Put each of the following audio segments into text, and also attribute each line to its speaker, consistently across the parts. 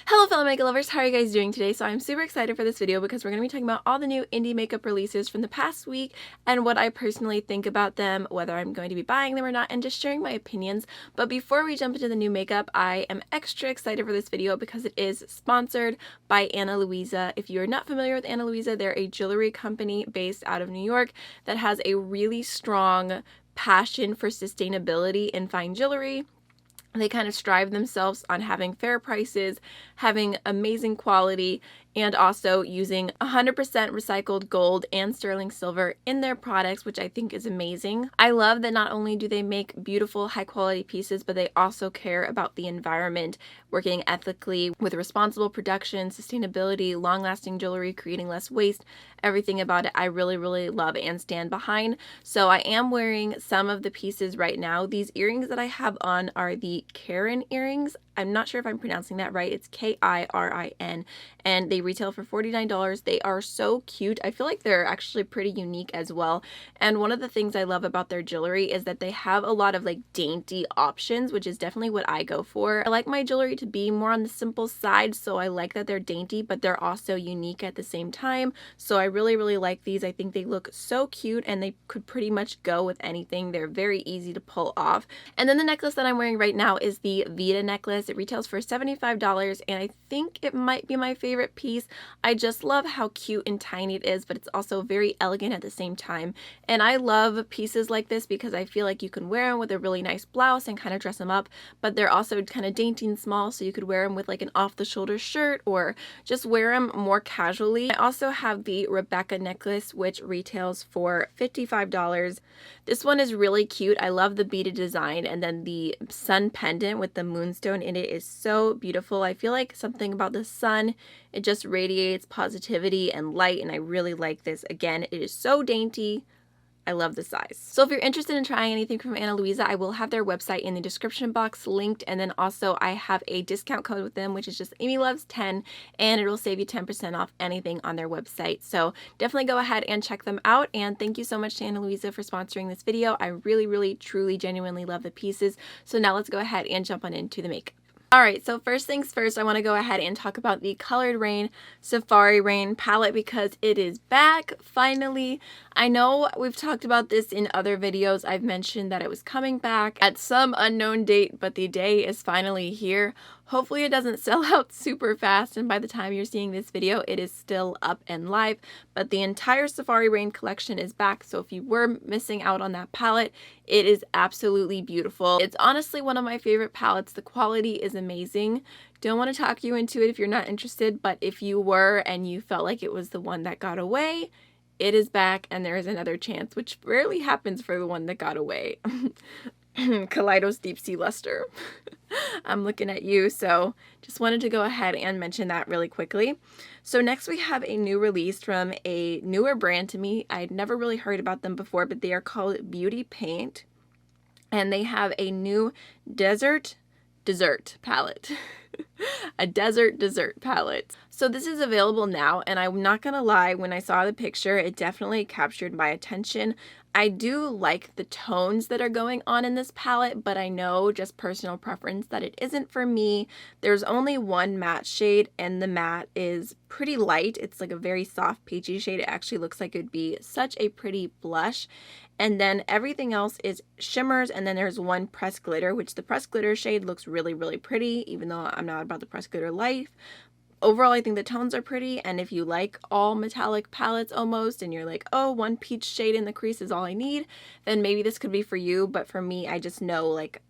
Speaker 1: Hello fellow makeup lovers, how are you guys doing today? So I'm super excited for this video because we're going to be talking about all the new indie makeup releases from the past week and what I personally think about them, whether I'm going to be buying them or not, and just sharing my opinions. But before we jump into the new makeup, I am extra excited for this video because it is sponsored by Ana Luisa. If you're not familiar with Ana Luisa, they're a jewelry company based out of New York that has a really strong passion for sustainability in fine jewelry. They kind of strive themselves on having fair prices, having amazing quality, and also using 100% recycled gold and sterling silver in their products, which I think is amazing. I love that not only do they make beautiful, high-quality pieces, but they also care about the environment, working ethically with responsible production, sustainability, long-lasting jewelry, creating less waste. Everything about it I really, really love and stand behind. So I am wearing some of the pieces right now. These earrings that I have on are the Karen earrings. I'm not sure if I'm pronouncing that right. It's Kirin, and they retail for $49. They are so cute. I feel like they're actually pretty unique as well. And one of the things I love about their jewelry is that they have a lot of like dainty options, which is definitely what I go for. I like my jewelry to be more on the simple side, so I like that they're dainty, but they're also unique at the same time. So I really, really like these. I think they look so cute and they could pretty much go with anything. They're very easy to pull off. And then the necklace that I'm wearing right now is the Vita necklace. It retails for $75 and I think it might be my favorite piece. I just love how cute and tiny it is, but it's also very elegant at the same time. And I love pieces like this because I feel like you can wear them with a really nice blouse and kind of dress them up, but they're also kind of dainty and small, so you could wear them with like an off-the-shoulder shirt or just wear them more casually. I also have the Rebecca necklace, which retails for $55. This one is really cute. I love the beaded design, and then the sun pendant with the moonstone in it is so beautiful. I feel like something about the sun, it just radiates positivity and light, and I really like this. Again, it is so dainty. I love the size. So if you're interested in trying anything from Ana Luisa, I will have their website in the description box linked, and then also I have a discount code with them, which is just AmyLoves10, and it will save you 10% off anything on their website. So definitely go ahead and check them out, and thank you so much to Ana Luisa for sponsoring this video. I really, really, truly, genuinely love the pieces. So now let's go ahead and jump on into the makeup. Alright, so first things first, I want to go ahead and talk about the Colored Raine Safari Rain palette because it is back, finally. I know we've talked about this in other videos. I've mentioned that it was coming back at some unknown date, but the day is finally here. Hopefully it doesn't sell out super fast, and by the time you're seeing this video, it is still up and live. But the entire Safari Rain collection is back, so if you were missing out on that palette, it is absolutely beautiful. It's honestly one of my favorite palettes. The quality is amazing. Don't want to talk you into it if you're not interested, but if you were and you felt like it was the one that got away, it is back and there is another chance, which rarely happens for the one that got away. Kaleidos Deep Sea Luster. I'm looking at you, so just wanted to go ahead and mention that really quickly. So next we have a new release from a newer brand to me. I'd never really heard about them before, but they are called Beauty Paint, and they have a new desert palette. A desert palette. So this is available now, and I'm not gonna lie, when I saw the picture, it definitely captured my attention. I do like the tones that are going on in this palette, but I know just personal preference that it isn't for me. There's only one matte shade, and the matte is pretty light. It's like a very soft peachy shade. It actually looks like it would be such a pretty blush. And then everything else is shimmers, and then there's one pressed glitter, which the pressed glitter shade looks really, really pretty, even though I'm not about the pressed glitter life. Overall, I think the tones are pretty, and if you like all metallic palettes almost, and you're like, oh, one peach shade in the crease is all I need, then maybe this could be for you. But for me, I just know, like,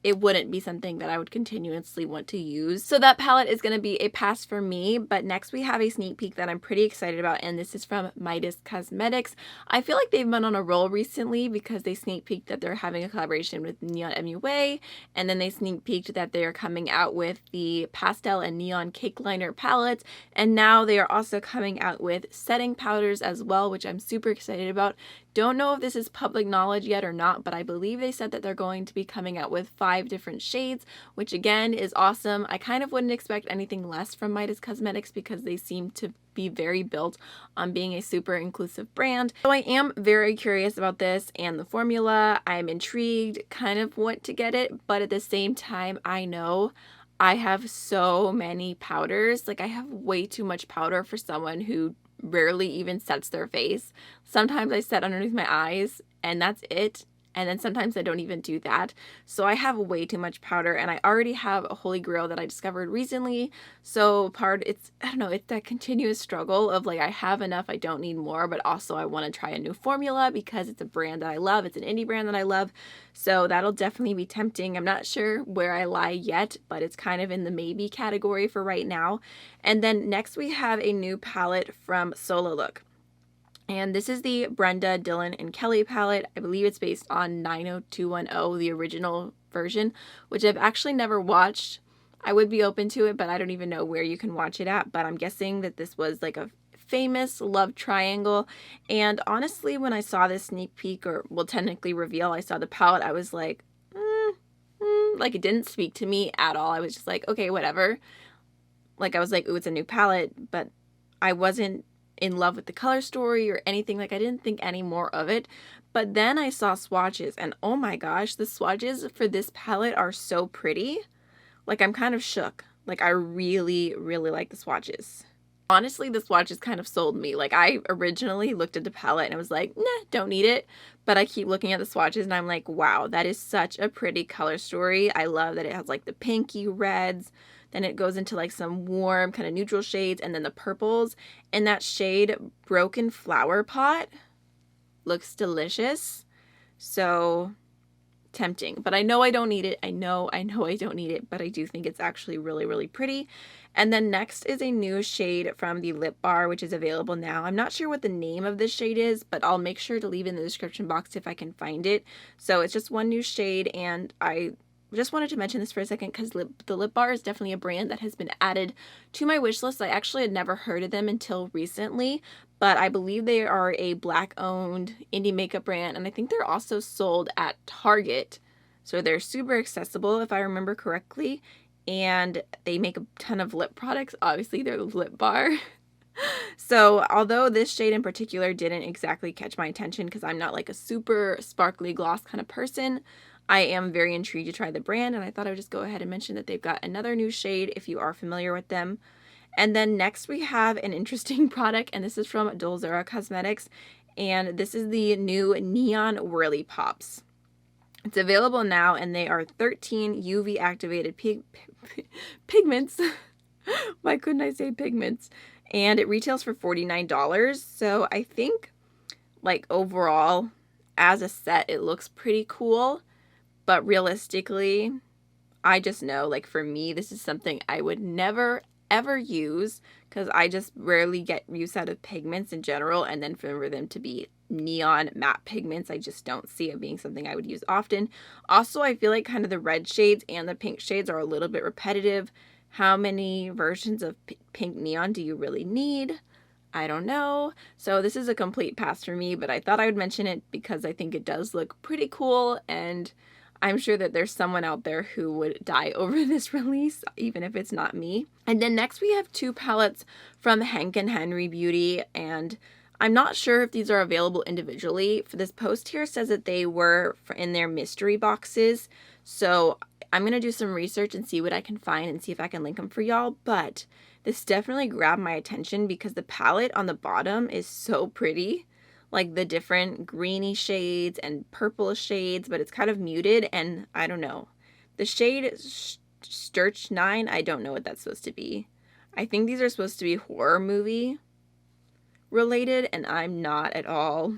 Speaker 1: it wouldn't be something that I would continuously want to use. So that palette is going to be a pass for me. But next we have a sneak peek that I'm pretty excited about, and this is from Midas Cosmetics. I feel like they've been on a roll recently because they sneak peeked that they're having a collaboration with Neon MUA, and then they sneak peeked that they are coming out with the pastel and neon cake liner palettes, and now they are also coming out with setting powders as well, which I'm super excited about. Don't know if this is public knowledge yet or not, but I believe they said that they're going to be coming out with 5 different shades, which again is awesome. I kind of wouldn't expect anything less from Midas Cosmetics because they seem to be very built on being a super inclusive brand. So I am very curious about this and the formula. I'm intrigued, kind of want to get it, but at the same time, I know I have so many powders. Like, I have way too much powder for someone who rarely even sets their face. Sometimes I set underneath my eyes and that's it. And then sometimes I don't even do that. So I have way too much powder, and I already have a holy grail that I discovered recently. So it's, I don't know, it's that continuous struggle of like, I have enough, I don't need more, but also I want to try a new formula because it's a brand that I love. It's an indie brand that I love. So that'll definitely be tempting. I'm not sure where I lie yet, but it's kind of in the maybe category for right now. And then next we have a new palette from Sola Look. And this is the Brenda, Dylan, and Kelly palette. I believe it's based on 90210, the original version, which I've actually never watched. I would be open to it, but I don't even know where you can watch it at. But I'm guessing that this was like a famous love triangle. And honestly, when I saw this sneak peek, or well, technically reveal, I saw the palette, I was like, like it didn't speak to me at all. I was just like, okay, whatever. Like I was like, ooh, it's a new palette, but I wasn't in love with the color story or anything. Like I didn't think any more of it. But then I saw swatches, and oh my gosh, the swatches for this palette are so pretty. Like I'm kind of shook. Like I really, really like the swatches. Honestly, the swatches kind of sold me. Like I originally looked at the palette and I was like, nah, don't need it. But I keep looking at the swatches and I'm like, wow, that is such a pretty color story. I love that it has like the pinky reds. Then it goes into like some warm kind of neutral shades, and then the purples. And that shade Broken Flower Pot looks delicious. So tempting. But I know I don't need it. I know I don't need it, but I do think it's actually really, really pretty. And then next is a new shade from the Lip Bar, which is available now. I'm not sure what the name of this shade is, but I'll make sure to leave it in the description box if I can find it. So it's just one new shade, and I just wanted to mention this for a second because the Lip Bar is definitely a brand that has been added to my wish list. I actually had never heard of them until recently, but I believe they are a Black-owned indie makeup brand, and I think they're also sold at Target. So they're super accessible, if I remember correctly, and they make a ton of lip products. Obviously, they're the Lip Bar. So although this shade in particular didn't exactly catch my attention because I'm not like a super sparkly gloss kind of person, I am very intrigued to try the brand, and I thought I would just go ahead and mention that they've got another new shade if you are familiar with them. And then next we have an interesting product, and this is from Doles Cosmetics, and this is the new Neon Whirly Pops. It's available now, and they are 13 UV activated pigments. Why couldn't I say pigments? And it retails for $49. So I think like overall as a set it looks pretty cool. But realistically, I just know, like for me, this is something I would never, ever use because I just rarely get use out of pigments in general. And then for them to be neon matte pigments, I just don't see it being something I would use often. Also, I feel like kind of the red shades and the pink shades are a little bit repetitive. How many versions of pink neon do you really need? I don't know. So this is a complete pass for me, but I thought I would mention it because I think it does look pretty cool, and I'm sure that there's someone out there who would die over this release, even if it's not me. And then next we have two palettes from Hank and Henry Beauty, and I'm not sure if these are available individually. For this post here says that they were in their mystery boxes, so I'm going to do some research and see what I can find and see if I can link them for y'all. But this definitely grabbed my attention because the palette on the bottom is so pretty. Like the different greeny shades and purple shades, but it's kind of muted, and I don't know. The shade Sturch 9, I don't know what that's supposed to be. I think these are supposed to be horror movie related, and I'm not at all.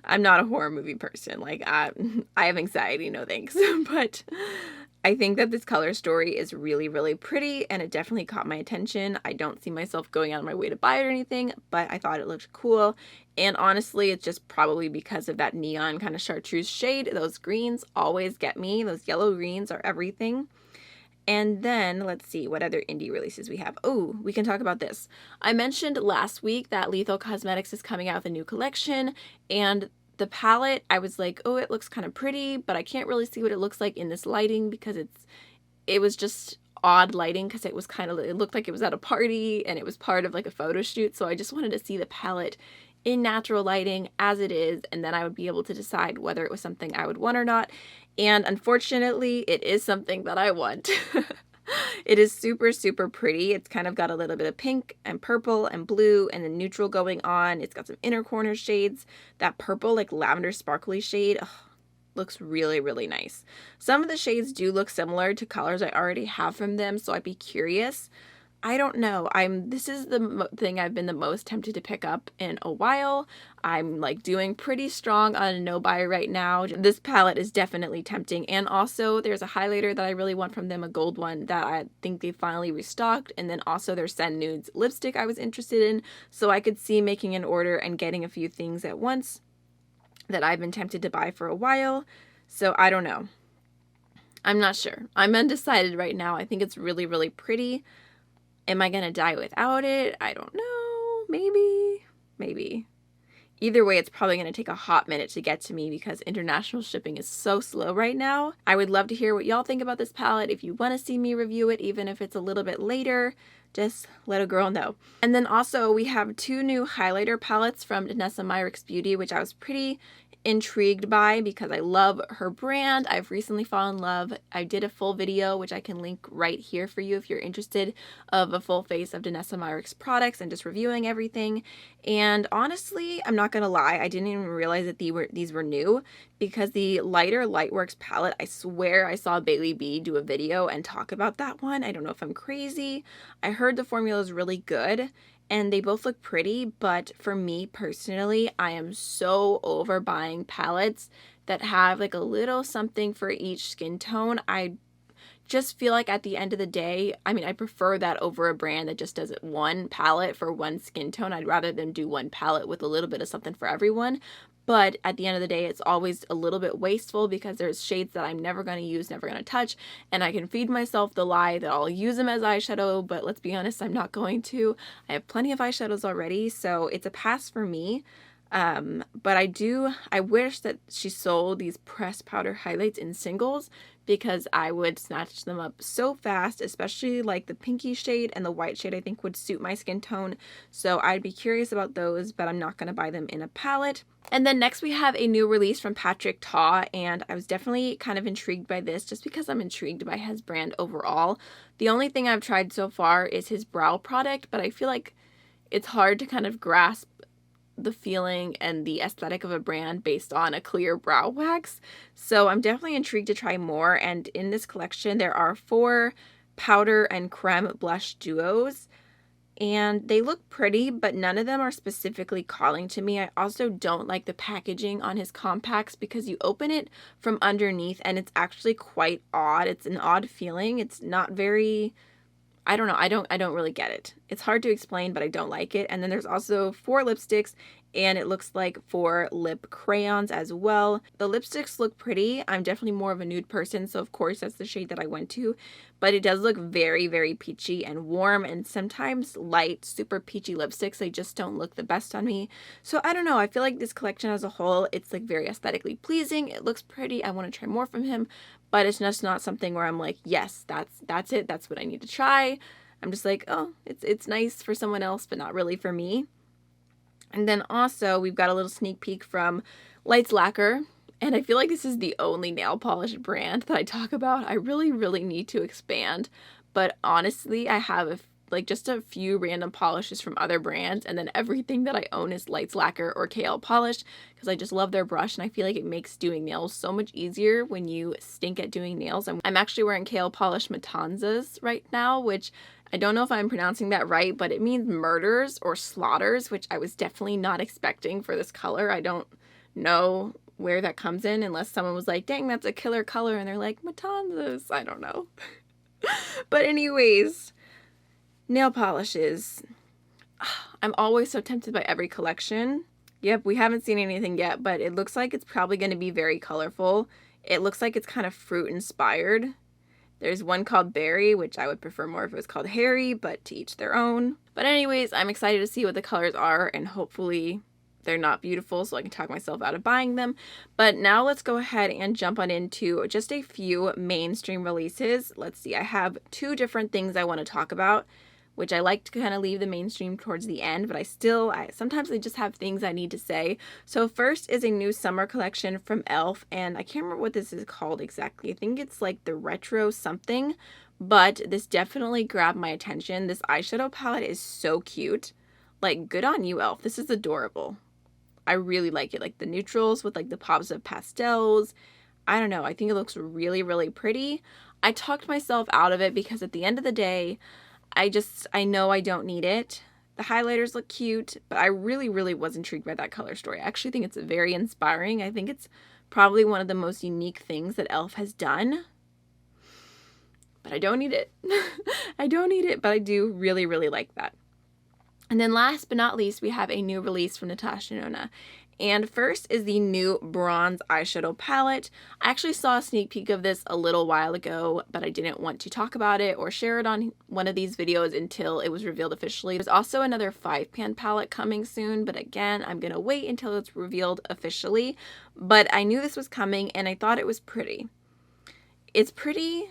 Speaker 1: I'm not a horror movie person. Like I have anxiety, no thanks. But I think that this color story is really, really pretty, and it definitely caught my attention. I don't see myself going out of my way to buy it or anything, but I thought it looked cool. And honestly, it's just probably because of that neon kind of chartreuse shade. Those greens always get me. Those yellow greens are everything. And then let's see what other indie releases we have. Oh, we can talk about this. I mentioned last week that Lethal Cosmetics is coming out with a new collection, and the palette, I was like, oh, it looks kind of pretty, but I can't really see what it looks like in this lighting because it was just odd lighting because it was kind of, it looked like it was at a party and it was part of like a photo shoot. So I just wanted to see the palette in natural lighting as it is, and then I would be able to decide whether it was something I would want or not. And unfortunately, it is something that I want. It is super, super pretty. It's kind of got a little bit of pink and purple and blue and then neutral going on. It's got some inner corner shades. That purple, like lavender sparkly shade, ugh, looks really, really nice. Some of the shades do look similar to colors I already have from them, so I'd be curious. I don't know. This is the thing I've been the most tempted to pick up in a while. I'm like doing pretty strong on a no buy right now. This palette is definitely tempting. And also there's a highlighter that I really want from them, a gold one that I think they finally restocked. And then also their Send Nudes lipstick I was interested in. So I could see making an order and getting a few things at once that I've been tempted to buy for a while. So I don't know. I'm not sure. I'm undecided right now. I think it's really, really pretty. Am I going to die without it? I don't know. Maybe. Either way, it's probably going to take a hot minute to get to me because international shipping is so slow right now. I would love to hear what y'all think about this palette. If you want to see me review it, even if it's a little bit later, just let a girl know. And then also we have 2 new highlighter palettes from Inessa Marks Beauty, which I was pretty intrigued by because I love her brand. I've recently fallen in love. I did a full video, which I can link right here for you if you're interested, of a full face of Inessa Marks products and just reviewing everything. And honestly, I'm not gonna lie, I didn't even realize that these were new because the lighter Lightworks palette, I swear I saw Bailey B do a video and talk about that one. I don't know if I'm crazy. I heard the formula is really good and they both look pretty, but for me personally, I am so over buying palettes that have like a little something for each skin tone. I just feel like at the end of the day, I mean, I prefer that over a brand that just does one palette for one skin tone. I'd rather them do one palette with a little bit of something for everyone. But at the end of the day, it's always a little bit wasteful because there's shades that I'm never going to use, never going to touch. And I can feed myself the lie that I'll use them as eyeshadow, but let's be honest, I'm not going to. I have plenty of eyeshadows already, so it's a pass for me. But I wish that she sold these pressed powder highlights in singles because I would snatch them up so fast, especially like the pinky shade and the white shade I think would suit my skin tone. So I'd be curious about those, but I'm not going to buy them in a palette. And then next we have a new release from Patrick Ta, and I was definitely kind of intrigued by this just because I'm intrigued by his brand overall. The only thing I've tried so far is his brow product, but I feel like it's hard to kind of grasp the feeling and the aesthetic of a brand based on a clear brow wax. So I'm definitely intrigued to try more. And in this collection, there are 4 powder and creme blush duos. And they look pretty, but none of them are specifically calling to me. I also don't like the packaging on his compacts because you open it from underneath and it's actually quite odd. It's an odd feeling. It's not very... I don't know. I don't really get it. It's hard to explain, but I don't like it. And then there's also 4 lipsticks, and it looks like 4 lip crayons as well. The lipsticks look pretty. I'm definitely more of a nude person, so of course that's the shade that I went to. But it does look very, very peachy and warm, and sometimes light, super peachy lipsticks, they just don't look the best on me. So I don't know. I feel like this collection as a whole, it's like very aesthetically pleasing. It looks pretty. I want to try more from him. But it's just not something where I'm like, yes, that's it. That's what I need to try. I'm just like, oh, it's nice for someone else, but not really for me. And then also we've got a little sneak peek from Lacquer. And I feel like this is the only nail polish brand that I talk about. I really, really need to expand. But honestly, I have just a few random polishes from other brands, and then everything that I own is Lacquer or KL polish because I just love their brush, and I feel like it makes doing nails so much easier when you stink at doing nails. I'm actually wearing KL polish Matanzas right now, which I don't know if I'm pronouncing that right, but it means murders or slaughters, which I was definitely not expecting for this color. I don't know where that comes in unless someone was like, dang, that's a killer color, and they're like, Matanzas. I don't know. But anyways, nail polishes. I'm always so tempted by every collection. Yep, we haven't seen anything yet, but it looks like it's probably going to be very colorful. It looks like it's kind of fruit inspired. There's one called Berry, which I would prefer more if it was called Harry, but to each their own. But anyways, I'm excited to see what the colors are, and hopefully they're not beautiful so I can talk myself out of buying them. But now let's go ahead and jump on into just a few mainstream releases. Let's see, I have 2 different things I want to talk about, which I like to kind of leave the mainstream towards the end, but sometimes I just have things I need to say. So first is a new summer collection from e.l.f., and I can't remember what this is called exactly. I think it's like the retro something, but this definitely grabbed my attention. This eyeshadow palette is so cute. Like, good on you, e.l.f. This is adorable. I really like it. Like the neutrals with like the pops of pastels. I don't know. I think it looks really, really pretty. I talked myself out of it because at the end of the day, I know I don't need it. The highlighters look cute, but I really, really was intrigued by that color story. I actually think it's very inspiring. I think it's probably one of the most unique things that e.l.f. has done. But I don't need it. I don't need it, but I do really, really like that. And then last but not least, we have a new release from Natasha Denona. And first is the new bronze eyeshadow palette. I actually saw a sneak peek of this a little while ago, but I didn't want to talk about it or share it on one of these videos until it was revealed officially. There's also another 5-pan palette coming soon, but again, I'm going to wait until it's revealed officially. But I knew this was coming and I thought it was pretty. It's pretty,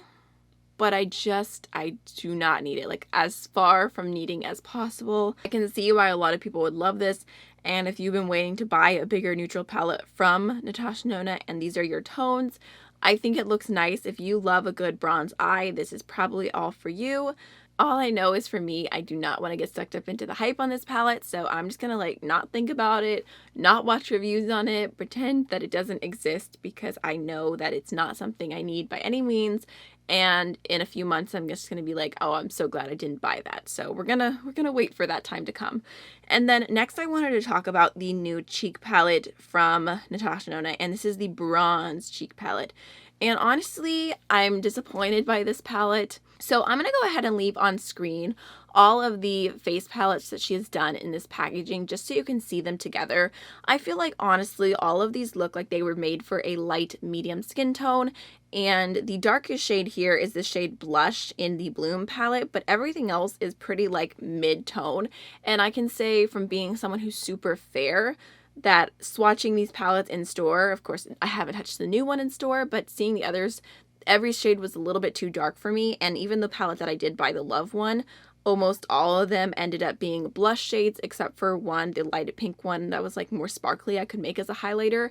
Speaker 1: but I do not need it. Like, as far from needing as possible. I can see why a lot of people would love this. And if you've been waiting to buy a bigger neutral palette from Natasha Denona and these are your tones, I think it looks nice. If you love a good bronze eye, this is probably all for you. All I know is for me, I do not want to get sucked up into the hype on this palette, so I'm just gonna like not think about it, not watch reviews on it, pretend that it doesn't exist because I know that it's not something I need by any means. And in a few months, I'm just gonna be like, oh, I'm so glad I didn't buy that. So we're gonna wait for that time to come. And then next, I wanted to talk about the new cheek palette from Natasha Denona, and this is the bronze cheek palette. And honestly, I'm disappointed by this palette. So I'm gonna go ahead and leave on screen all of the face palettes that she has done in this packaging just so you can see them together. I feel like honestly all of these look like they were made for a light medium skin tone, and the darkest shade here is the shade Blush in the Bloom palette, but everything else is pretty like mid-tone. And I can say from being someone who's super fair that swatching these palettes in store, of course I haven't touched the new one in store, but seeing the others, every shade was a little bit too dark for me. And even the palette that I did buy, the Love one, almost all of them ended up being blush shades except for one, the light pink one that was like more sparkly I could make as a highlighter.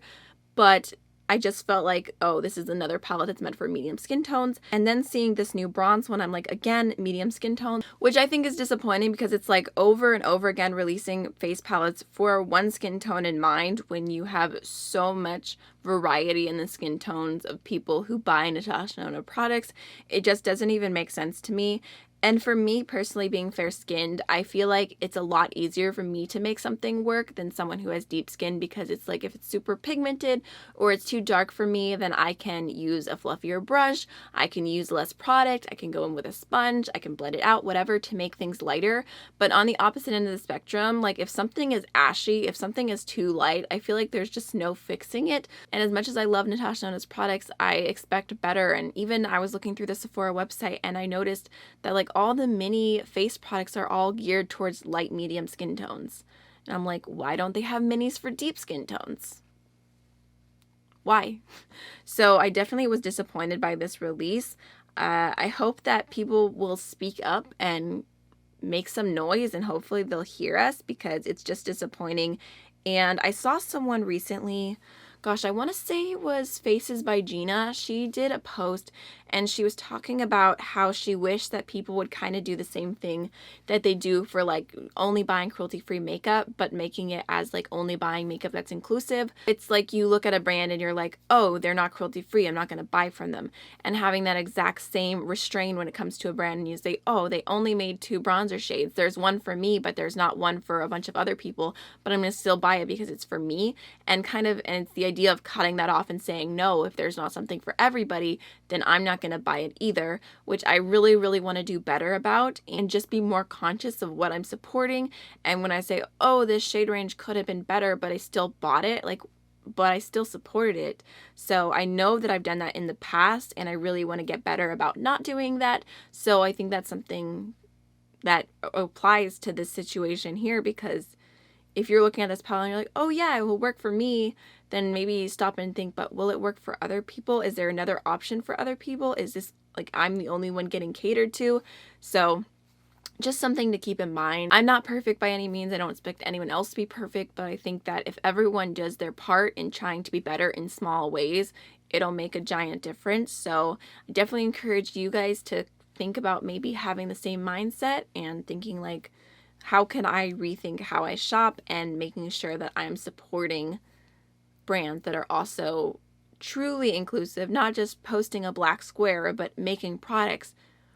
Speaker 1: But I just felt like, oh, this is another palette that's meant for medium skin tones. And then seeing this new bronze one, I'm like, again, medium skin tone, which I think is disappointing because it's like over and over again releasing face palettes for one skin tone in mind when you have so much variety in the skin tones of people who buy Natasha Denona products. It just doesn't even make sense to me. And for me personally, being fair-skinned, I feel like it's a lot easier for me to make something work than someone who has deep skin, because it's like if it's super pigmented or it's too dark for me, then I can use a fluffier brush, I can use less product, I can go in with a sponge, I can blend it out, whatever, to make things lighter. But on the opposite end of the spectrum, like if something is ashy, if something is too light, I feel like there's just no fixing it. And as much as I love Natasha Denona's products, I expect better. And even I was looking through the Sephora website and I noticed that like all the mini face products are all geared towards light medium skin tones. And I'm like, why don't they have minis for deep skin tones? Why? So I definitely was disappointed by this release. I hope that people will speak up and make some noise and hopefully they'll hear us, because it's just disappointing. And I saw someone recently, gosh, I want to say it was Faces by Gina. She did a post and she was talking about how she wished that people would kind of do the same thing that they do for like only buying cruelty-free makeup, but making it as like only buying makeup that's inclusive. It's like you look at a brand and you're like, oh, they're not cruelty-free, I'm not going to buy from them. And having that exact same restraint when it comes to a brand, and you say, oh, they only made 2 bronzer shades. There's one for me, but there's not one for a bunch of other people, but I'm going to still buy it because it's for me. And it's the idea of cutting that off and saying, no, if there's not something for everybody, then I'm not going to buy it either, which I really, really want to do better about and just be more conscious of what I'm supporting. And when I say, oh, this shade range could have been better, but I still bought it, like, but I still supported it. So I know that I've done that in the past and I really want to get better about not doing that. So I think that's something that applies to this situation here, because if you're looking at this palette and you're like, oh yeah, it will work for me, then maybe stop and think, but will it work for other people? Is there another option for other people? Is this like I'm the only one getting catered to? So just something to keep in mind. I'm not perfect by any means. I don't expect anyone else to be perfect, but I think that if everyone does their part in trying to be better in small ways, it'll make a giant difference. So I definitely encourage you guys to think about maybe having the same mindset and thinking like, how can I rethink how I shop and making sure that I'm supporting brands that are also truly inclusive, not just posting a black square, but making products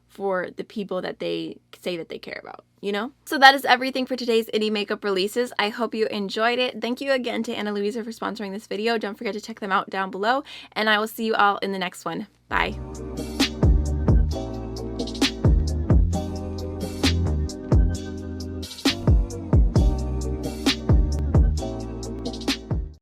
Speaker 1: for the people that they say that they care about, you know? So that is everything for today's indie makeup releases. I hope you enjoyed it. Thank you again to Ana Luisa for sponsoring this video. Don't forget to check them out down below, and I will see you all in the next one. Bye.